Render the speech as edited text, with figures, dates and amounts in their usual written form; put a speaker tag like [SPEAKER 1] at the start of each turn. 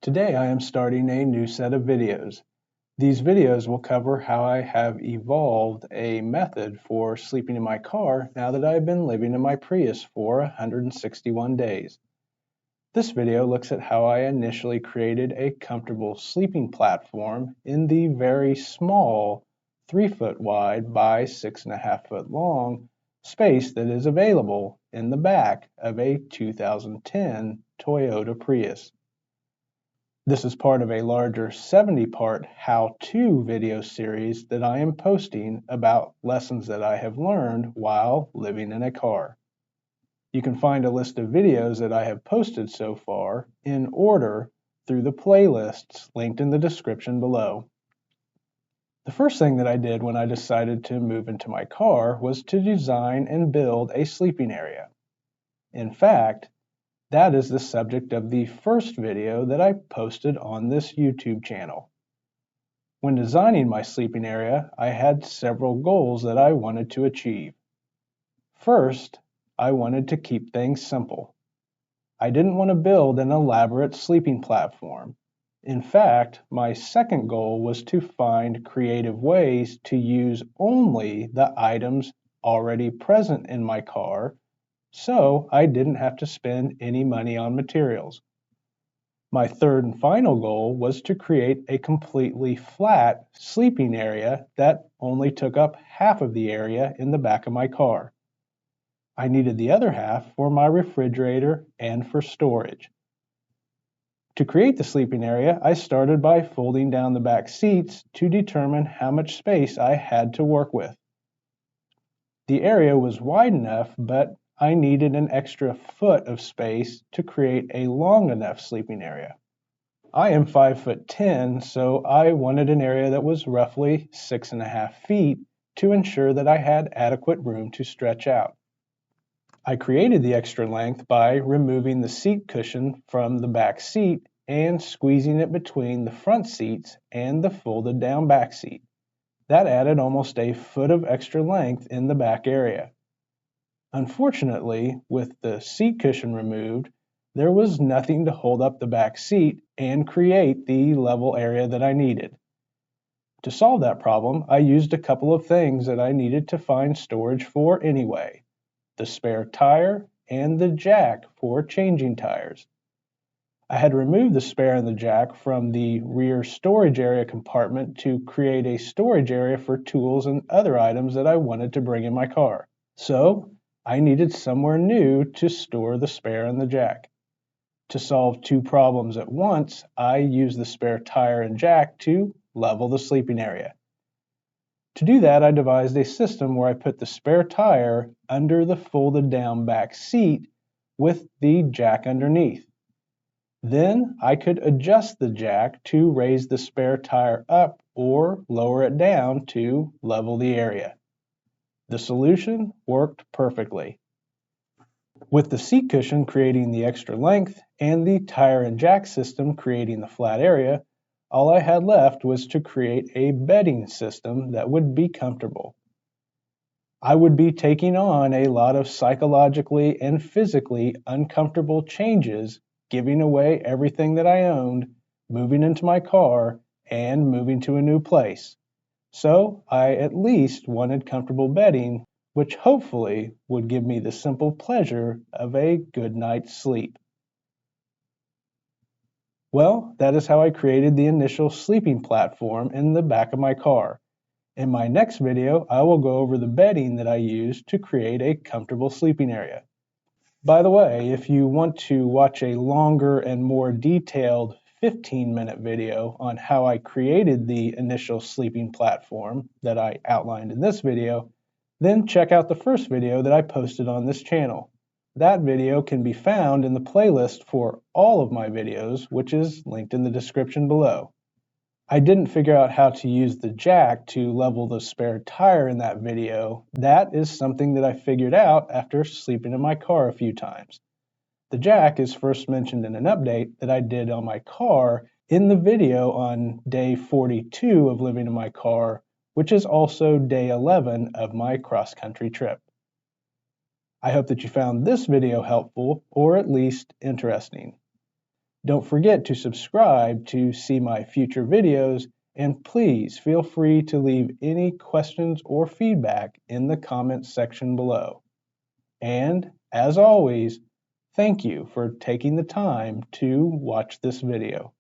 [SPEAKER 1] Today I am starting a new set of videos. These videos will cover how I have evolved a method for sleeping in my car now that I've been living in my Prius for 161 days. This video looks at how I initially created a comfortable sleeping platform in the very small 3-foot wide by 6.5-foot long space that is available in the back of a 2010 Toyota Prius. This is part of a larger 70-part how-to video series that I am posting about lessons that I have learned while living in a car. You can find a list of videos that I have posted so far in order through the playlists linked in the description below. The first thing that I did when I decided to move into my car was to design and build a sleeping area. In fact, that is the subject of the first video that I posted on this YouTube channel. When designing my sleeping area, I had several goals that I wanted to achieve. First, I wanted to keep things simple. I didn't want to build an elaborate sleeping platform. In fact, my second goal was to find creative ways to use only the items already present in my car, so I didn't have to spend any money on materials. My third and final goal was to create a completely flat sleeping area that only took up half of the area in the back of my car. I needed the other half for my refrigerator and for storage. To create the sleeping area, I started by folding down the back seats to determine how much space I had to work with. The area was wide enough, but I needed an extra foot of space to create a long enough sleeping area. I am 5'10", so I wanted an area that was roughly 6.5 feet to ensure that I had adequate room to stretch out. I created the extra length by removing the seat cushion from the back seat and squeezing it between the front seats and the folded down back seat. That added almost a foot of extra length in the back area. Unfortunately, with the seat cushion removed, there was nothing to hold up the back seat and create the level area that I needed. To solve that problem, I used a couple of things that I needed to find storage for anyway: the spare tire and the jack for changing tires. I had removed the spare and the jack from the rear storage area compartment to create a storage area for tools and other items that I wanted to bring in my car. So, I needed somewhere new to store the spare and the jack. To solve two problems at once, I used the spare tire and jack to level the sleeping area. To do that, I devised a system where I put the spare tire under the folded down back seat with the jack underneath. Then I could adjust the jack to raise the spare tire up or lower it down to level the area. The solution worked perfectly. With the seat cushion creating the extra length and the tire and jack system creating the flat area, all I had left was to create a bedding system that would be comfortable. I would be taking on a lot of psychologically and physically uncomfortable changes, giving away everything that I owned, moving into my car, and moving to a new place. So I at least wanted comfortable bedding, which hopefully would give me the simple pleasure of a good night's sleep. Well, that is how I created the initial sleeping platform in the back of my car. In my next video, I will go over the bedding that I used to create a comfortable sleeping area. By the way, if you want to watch a longer and more detailed 15-minute video on how I created the initial sleeping platform that I outlined in this video, then check out the first video that I posted on this channel. That video can be found in the playlist for all of my videos, which is linked in the description below. I didn't figure out how to use the jack to level the spare tire in that video. That is something that I figured out after sleeping in my car a few times. The jack is first mentioned in an update that I did on my car in the video on day 42 of living in my car, which is also day 11 of my cross-country trip. I hope that you found this video helpful or at least interesting. Don't forget to subscribe to see my future videos, and please feel free to leave any questions or feedback in the comments section below. And as always, thank you for taking the time to watch this video.